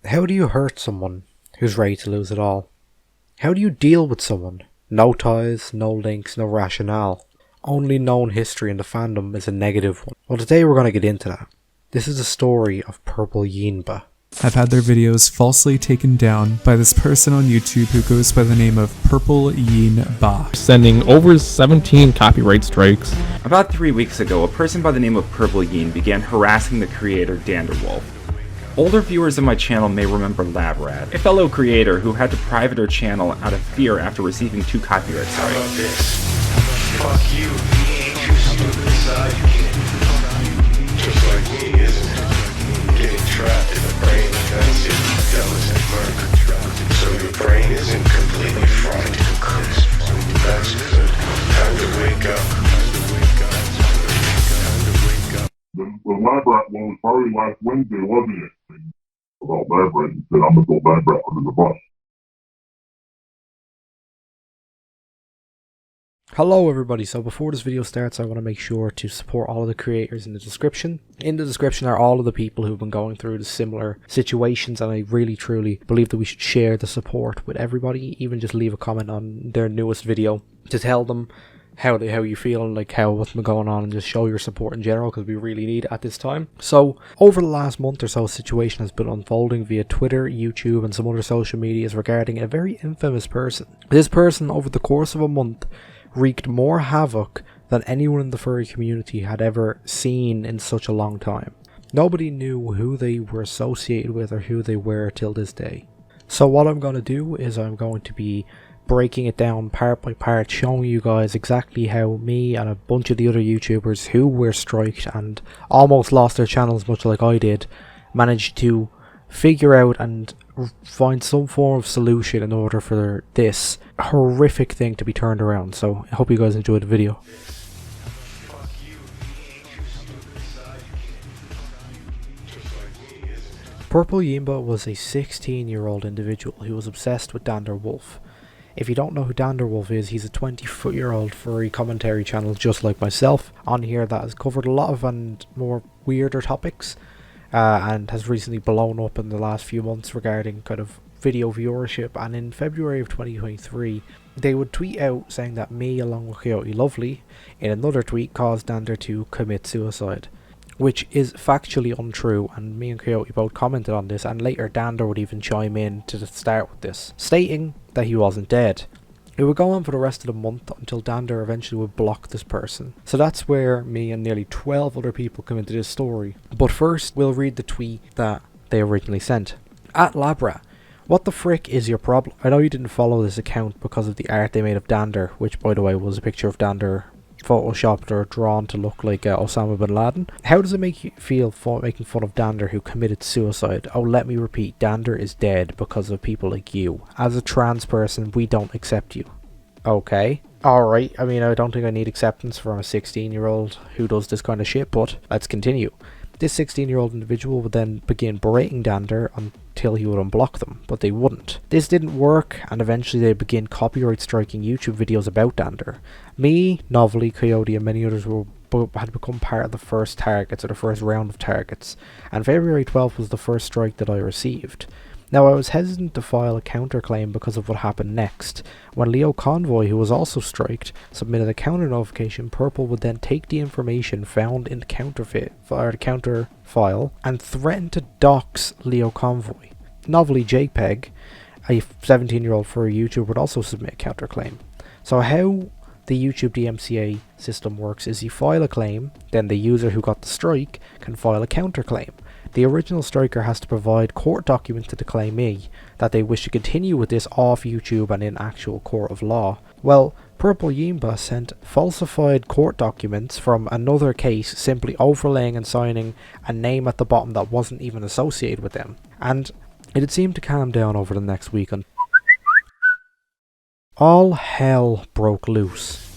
How do you hurt someone who's ready to lose it all? How do you deal with someone? No ties, no links, no rationale. Only known history in the fandom is a negative one. Well, today we're going to get into that. This is the story of Purpleyeenba. I've had their videos falsely taken down by this person on YouTube who goes by the name of Purpleyeenba, sending over 17 copyright strikes. About 3 weeks ago, a person by the name of Purpleyeen began harassing the creator DanderWoolf. Older viewers of my channel may remember Labb, a fellow creator who had to private her channel out of fear after receiving 2 copyright strikes. How about this? Fuck you, he ain't too stupid inside, you kid. Just like me, isn't it? Getting trapped in a brain that's intelligent murder. So your brain isn't completely fried to a crisp. That's good. Time to wake up. The Labb one was probably last Wednesday, wasn't it? About Labb, he said, I'm gonna throw Labb under the bus. Hello everybody, so before this video starts I want to make sure to support all of the creators in the description. In the description are all of the people who've been going through the similar situations, and I really truly believe that we should share the support with everybody. Even just leave a comment on their newest video to tell them how you feel and like what's been going on, and just show your support in general, because we really need it at this time. So over the last month or so, a situation has been unfolding via Twitter, YouTube and some other social medias regarding a very infamous person. This person over the course of a month wreaked more havoc than anyone in the furry community had ever seen in such a long time. Nobody knew who they were associated with or who they were till this day. So what I'm going to do is I'm going to be breaking it down part by part, showing you guys exactly how me and a bunch of the other YouTubers who were striked and almost lost their channels much like I did, managed to figure out and find some form of solution in order for this horrific thing to be turned around. So I hope you guys enjoyed the video. Purpleyeenba was a 16-year-old individual who was obsessed with DanderWoolf. If you don't know who DanderWoolf is, he's a 20-year-old furry commentary channel just like myself on here that has covered a lot of and more weirder topics, and has recently blown up in the last few months regarding kind of video viewership. And in February of 2023 they would tweet out saying that me along with Coyote Lovely in another tweet caused Dander to commit suicide, which is factually untrue, and me and Coyote both commented on this, and later Dander would even chime in to start with this, stating that he wasn't dead. It would go on for the rest of the month until Dander eventually would block this person. So that's where me and nearly 12 other people come into this story. But first we'll read the tweet that they originally sent. At Labb, what the frick is your problem? I know you didn't follow this account because of the art they made of Dander, which by the way was a picture of Dander photoshopped or drawn to look like Osama bin Laden. How does it make you feel making fun of Dander who committed suicide? Oh, let me repeat, Dander is dead because of people like you. As a trans person, we don't accept you. Okay. Alright, I mean, I don't think I need acceptance from a 16-year-old who does this kind of shit, but let's continue. This 16-year-old individual would then begin berating Dander until he would unblock them, but they wouldn't. This didn't work, and eventually they begin copyright striking YouTube videos about Dander. Me, Novelty, Coyote and many others had become part of the first targets, or the first round of targets, and February 12th was the first strike that I received. Now, I was hesitant to file a counterclaim because of what happened next. When Leo Convoy, who was also striked, submitted a counter notification, Purple would then take the information found in the counter file and threaten to dox Leo Convoy. Novelty JPEG, a 17-year-old furry YouTuber, would also submit a counterclaim. So how the YouTube DMCA system works is you file a claim, then the user who got the strike can file a counterclaim. The original striker has to provide court documents to the claimee that they wish to continue with this off YouTube and in actual court of law. Well, Purpleyeenba sent falsified court documents from another case, simply overlaying and signing a name at the bottom that wasn't even associated with them. And it had seemed to calm down over the next week, and all hell broke loose.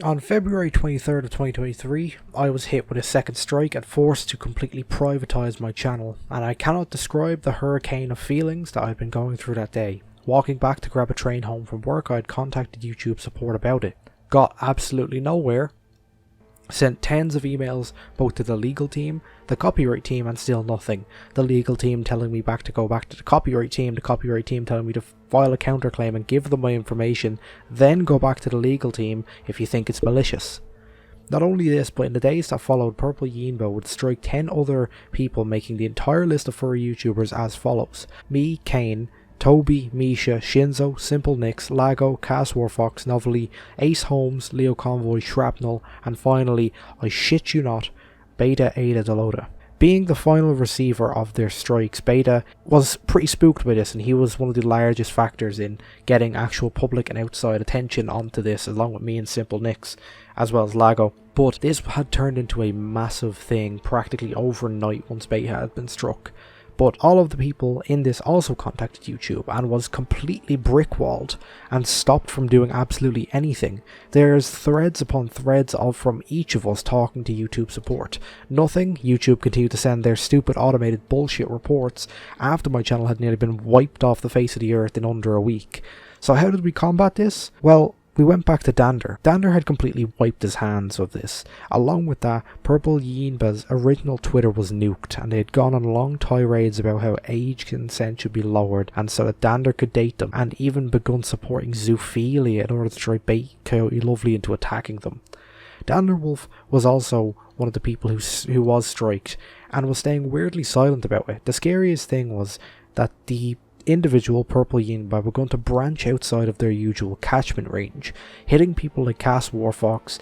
On February 23rd of 2023, I was hit with a second strike and forced to completely privatize my channel, and I cannot describe the hurricane of feelings that I've been going through that day. Walking back to grab a train home from work, I had contacted YouTube support about it. Got absolutely nowhere, Sent tens of emails both to the legal team, the copyright team, and still nothing. The legal team telling me to go back to the copyright team telling me to file a counterclaim and give them my information, then go back to the legal team if you think it's malicious. Not only this, but in the days that followed, Purpleyeenba would strike 10 other people, making the entire list of furry YouTubers as follows: me, Kane, Toby, Misha, Shinzo, Simple Nix, Lago, Cass Warfox, Novelly, Ace Holmes, Leo Convoy, Shrapnel, and finally, I shit you not, Beta Ada Deloda. Being the final receiver of their strikes, Beta was pretty spooked by this, and he was one of the largest factors in getting actual public and outside attention onto this, along with me and Simple Nix, as well as Lago. But this had turned into a massive thing practically overnight once Beta had been struck. But all of the people in this also contacted YouTube and was completely brickwalled and stopped from doing absolutely anything. There's threads upon threads from each of us talking to YouTube support. Nothing. YouTube continued to send their stupid automated bullshit reports after my channel had nearly been wiped off the face of the earth in under a week. So how did we combat this? Well, we went back to Dander. Dander had completely wiped his hands of this. Along with that, Purpleyeenba's original Twitter was nuked, and they had gone on long tirades about how age consent should be lowered, and so that Dander could date them, and even begun supporting zoophilia in order to try bait Coyote Lovely into attacking them. DanderWoolf was also one of the people who was striked, and was staying weirdly silent about it. The scariest thing was that the individual Purpleyeenba were going to branch outside of their usual catchment range, hitting people like Cass Warfox,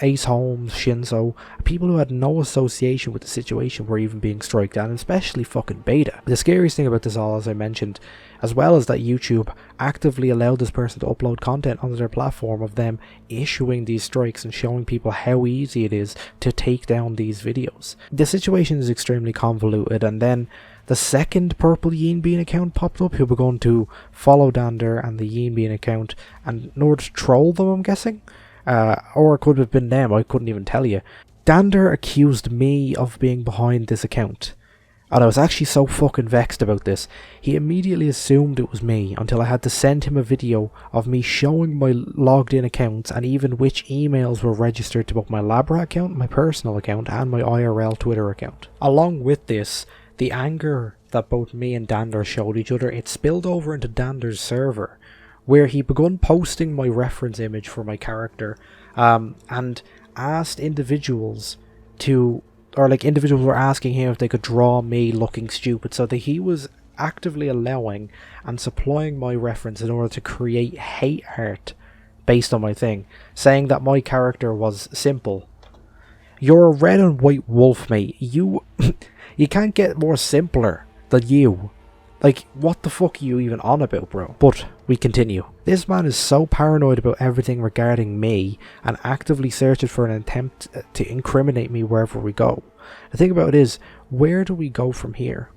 Ace Holmes, Shinzo, people who had no association with the situation were even being striked, and especially fucking Beta. The scariest thing about this all, as I mentioned, as well as that YouTube actively allowed this person to upload content onto their platform of them issuing these strikes and showing people how easy it is to take down these videos. The situation is extremely convoluted, and then the second Purpleyeenba account popped up who were going to follow Dander and the Yeenbean account, and in order to troll them, I'm guessing, or it could have been them, I couldn't even tell you. Dander accused me of being behind this account, and I was actually so fucking vexed about this. He immediately assumed it was me until I had to send him a video of me showing my logged in accounts and even which emails were registered to both my Labb account, my personal account, and my IRL Twitter account. Along with this, the anger that both me and Dander showed each other, it spilled over into Dander's server, where he begun posting my reference image for my character, and asked individuals individuals were asking him if they could draw me looking stupid, so that he was actively allowing and supplying my reference in order to create hate art based on my thing, saying that my character was simple. You're a red and white wolf, mate. You can't get more simpler than you. Like, what the fuck are you even on about, bro? But we continue. This man is so paranoid about everything regarding me and actively searching for an attempt to incriminate me wherever we go. The thing about it is, where do we go from here?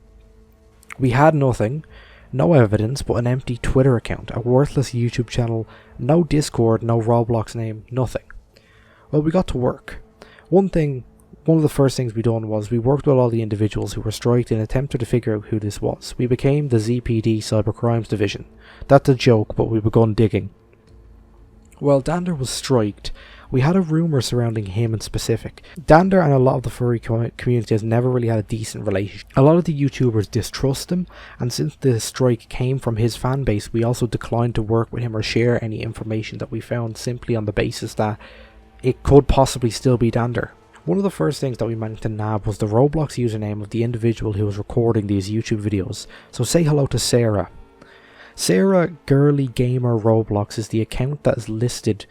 We had nothing, no evidence but an empty Twitter account, a worthless YouTube channel, no Discord, no Roblox name, nothing. Well, we got to work. One of the first things we done was we worked with all the individuals who were striked and attempted to figure out who this was. We became the ZPD Cybercrimes Division. That's a joke, but we begun digging. While Dander was striked, we had a rumour surrounding him in specific. Dander and a lot of the furry community has never really had a decent relationship. A lot of the YouTubers distrust him, and since the strike came from his fan base, we also declined to work with him or share any information that we found, simply on the basis that it could possibly still be Dander. One of the first things that we managed to nab was the Roblox username of the individual who was recording these YouTube videos. So say hello to Sarah. Sarah Girly Gamer Roblox is the account that is listed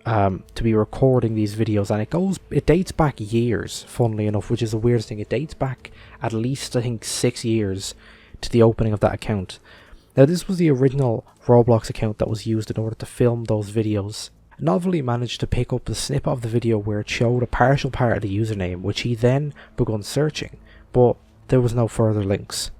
to be recording these videos, and it dates back years, funnily enough, which is the weirdest thing. It dates back at least, I think, 6 years to the opening of that account. Now, this was the original Roblox account that was used in order to film those videos. Novelly managed to pick up the snippet of the video where it showed a partial part of the username, which he then begun searching, but there was no further links.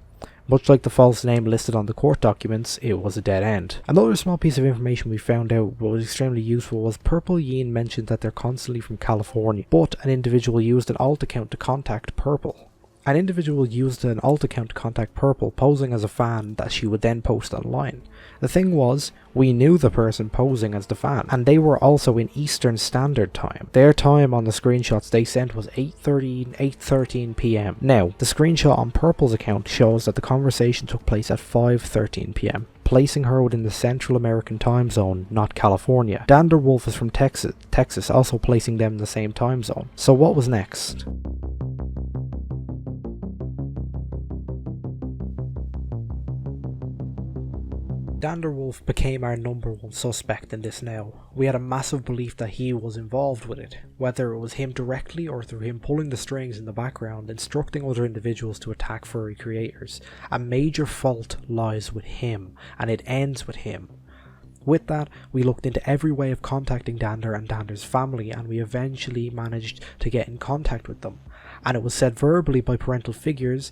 Much like the false name listed on the court documents, it was a dead end. Another small piece of information we found out what was extremely useful was Purpleyeen mentioned that they're constantly from California, but an individual used an alt account to contact Purple, An individual used an alt account to contact Purple, posing as a fan that she would then post online. The thing was, we knew the person posing as the fan, and they were also in Eastern Standard Time. Their time on the screenshots they sent was 8:13 PM. Now, the screenshot on Purple's account shows that the conversation took place at 5:13 PM. Placing her within the Central American time zone, not California. DanderWoolf is from Texas, also placing them in the same time zone. So what was next? DanderWoolf became our number one suspect in this now. We had a massive belief that he was involved with it, whether it was him directly or through him pulling the strings in the background, instructing other individuals to attack furry creators. A major fault lies with him, and it ends with him. With that, we looked into every way of contacting Dander and Dander's family, and we eventually managed to get in contact with them. And it was said verbally by parental figures,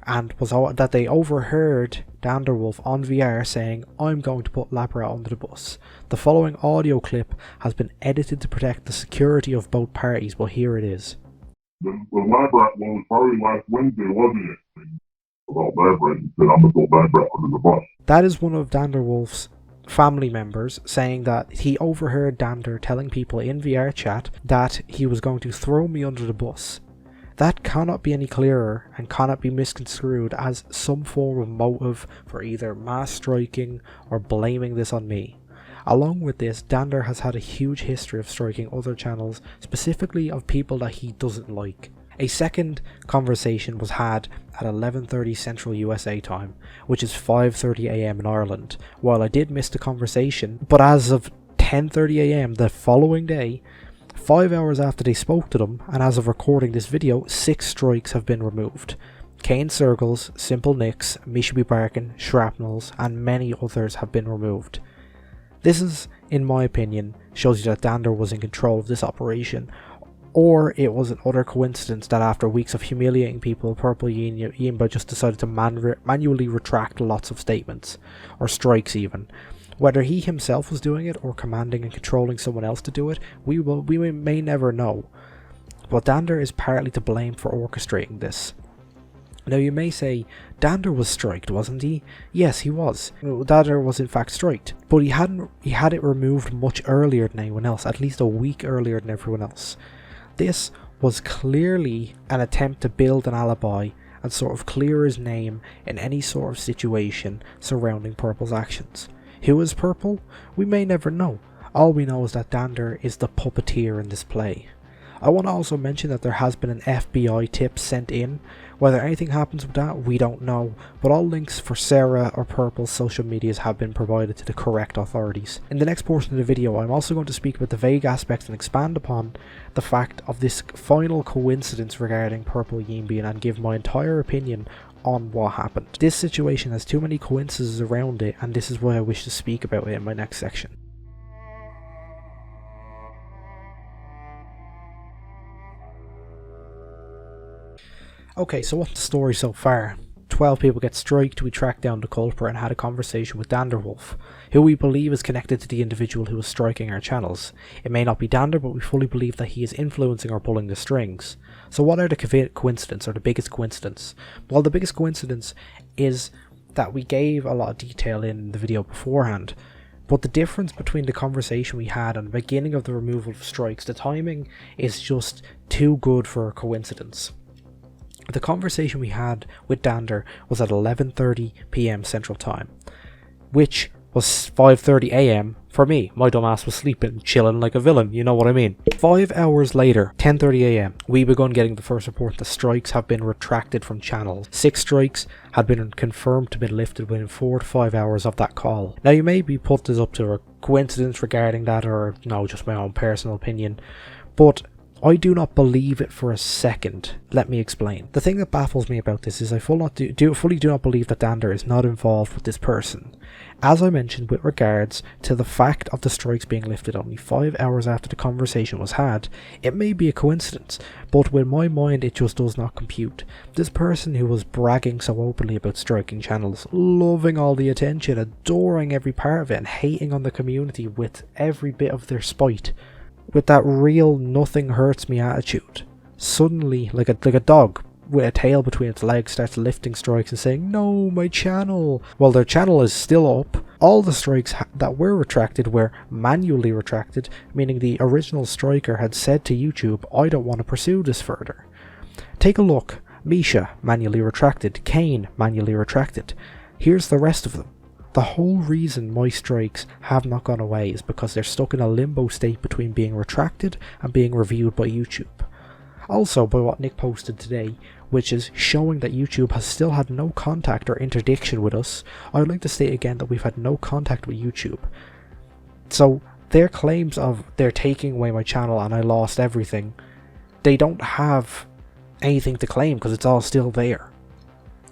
and was that they overheard DanderWoolf on VR saying, "I'm going to put Labb under the bus." The following audio clip has been edited to protect the security of both parties, but here it is. The Labb one was probably last Wednesday, wasn't it? About Labb and said, I'm going to put Labb under the bus. That is one of DanderWoolf's family members saying that he overheard Dander telling people in VR chat that he was going to throw me under the bus. That cannot be any clearer and cannot be misconstrued as some form of motive for either mass striking or blaming this on me. Along with this, Dander has had a huge history of striking other channels, specifically of people that he doesn't like. A second conversation was had at 11:30 Central USA time, which is 5:30 AM in Ireland. While I did miss the conversation, but as of 10:30 AM the following day, 5 hours after they spoke to them, and as of recording this video, 6 strikes have been removed. Cane circles, simple nicks, Mishabi barking, shrapnels, and many others have been removed. This is, in my opinion, shows you that Dander was in control of this operation, or it was an utter coincidence that after weeks of humiliating people, Purpleyeenba just decided to manually retract lots of statements, or strikes even. Whether he himself was doing it or commanding and controlling someone else to do it, we may never know. But Dander is partly to blame for orchestrating this. Now you may say, Dander was striked, wasn't he? Yes, he was. Dander was in fact striked, but he had it removed much earlier than anyone else, at least a week earlier than everyone else. This was clearly an attempt to build an alibi and sort of clear his name in any sort of situation surrounding Purple's actions. Who is Purple? We may never know. All we know is that Dander is the puppeteer in this play. I want to also mention that there has been an FBI tip sent in. Whether anything happens with that, we don't know, but all links for Sarah or Purple's social medias have been provided to the correct authorities. In the next portion of the video, I'm also going to speak about the vague aspects and expand upon the fact of this final coincidence regarding Purpleyeenba and give my entire opinion on what happened. This situation has too many coincidences around it, and this is why I wish to speak about it in my next section. Okay, so what's the story so far? 12 people get striked, we tracked down the culprit and had a conversation with DanderWoolf, who we believe is connected to the individual who was striking our channels. It may not be Dander, but we fully believe that he is influencing or pulling the strings. So what are the coincidences, or the biggest coincidence? Well, the biggest coincidence is that we gave a lot of detail in the video beforehand, but the difference between the conversation we had and the beginning of the removal of strikes, the timing is just too good for a coincidence. The conversation we had with Dander was at 11:30 PM Central Time, which was 5:30 AM for me. My dumbass was sleeping, chilling like a villain, you know what I mean. 5 hours later, 10:30 AM, we begun getting the first report that strikes have been retracted from channels. 6 strikes had been confirmed to be lifted within 4 to 5 hours of that call. Now you may be put this up to a coincidence regarding that, or no, just my own personal opinion, but I do not believe it for a second. Let me explain. The thing that baffles me about this is I fully do not believe that Dander is not involved with this person. As I mentioned with regards to the fact of the strikes being lifted only 5 hours after the conversation was had, it may be a coincidence, but with my mind it just does not compute. This person who was bragging so openly about striking channels, loving all the attention, adoring every part of it, and hating on the community with every bit of their spite, with that real nothing hurts me attitude, suddenly, like a dog with a tail between its legs, starts lifting strikes and saying, "No, my channel." Well, their channel is still up. All the strikes that were retracted were manually retracted, meaning the original striker had said to YouTube, "I don't want to pursue this further." Take a look. Misha, manually retracted. Kane, manually retracted. Here's the rest of them. The whole reason my strikes have not gone away is because they're stuck in a limbo state between being retracted and being reviewed by YouTube. Also, by what Nick posted today, which is showing that YouTube has still had no contact or interdiction with us, I would like to state again that we've had no contact with YouTube. So, their claims of they're taking away my channel and I lost everything, they don't have anything to claim because it's all still there.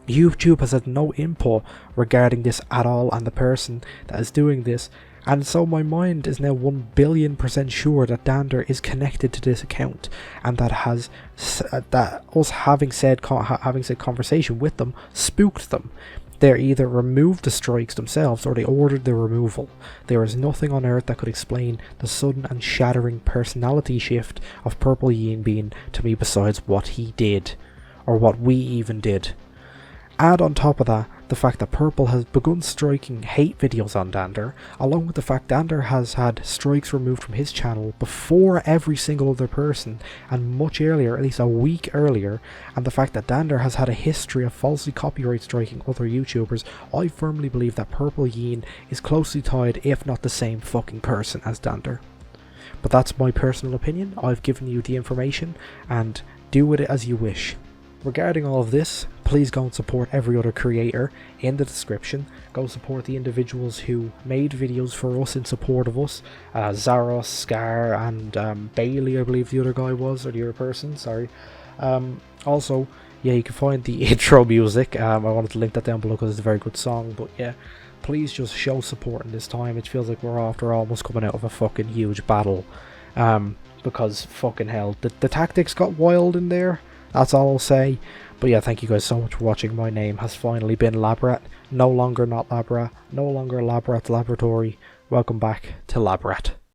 YouTube has had no input regarding this at all, and the person that is doing this, and so my mind is now 1,000,000,000% sure that Dander is connected to this account, and that us having said conversation with them spooked them. They either removed the strikes themselves or they ordered their removal. There is nothing on earth that could explain the sudden and shattering personality shift of Purpleyeenba to me besides what he did, or what we even did. Add on top of that the fact that Purple has begun striking hate videos on Dander, along with the fact Dander has had strikes removed from his channel before every single other person, and much earlier, at least a week earlier, and the fact that Dander has had a history of falsely copyright striking other YouTubers. I firmly believe that Purpleyeen is closely tied, if not the same fucking person as Dander. But that's my personal opinion. I've given you the information, and do with it as you wish. Regarding all of this, please go and support every other creator in the description. Go support the individuals who made videos for us in support of us. Zaros, Scar, and Bailey, I believe the other guy was, or the other person, sorry. Also, yeah, you can find the intro music. I wanted to link that down below because it's a very good song, but yeah, please just show support in this time. It feels like we're after almost coming out of a fucking huge battle. Because fucking hell, the tactics got wild in there. That's all I'll say. But yeah, thank you guys so much for watching. My name has finally been Labb. No longer not Labb. No longer Labbrat's Laboratory. Welcome back to Labb.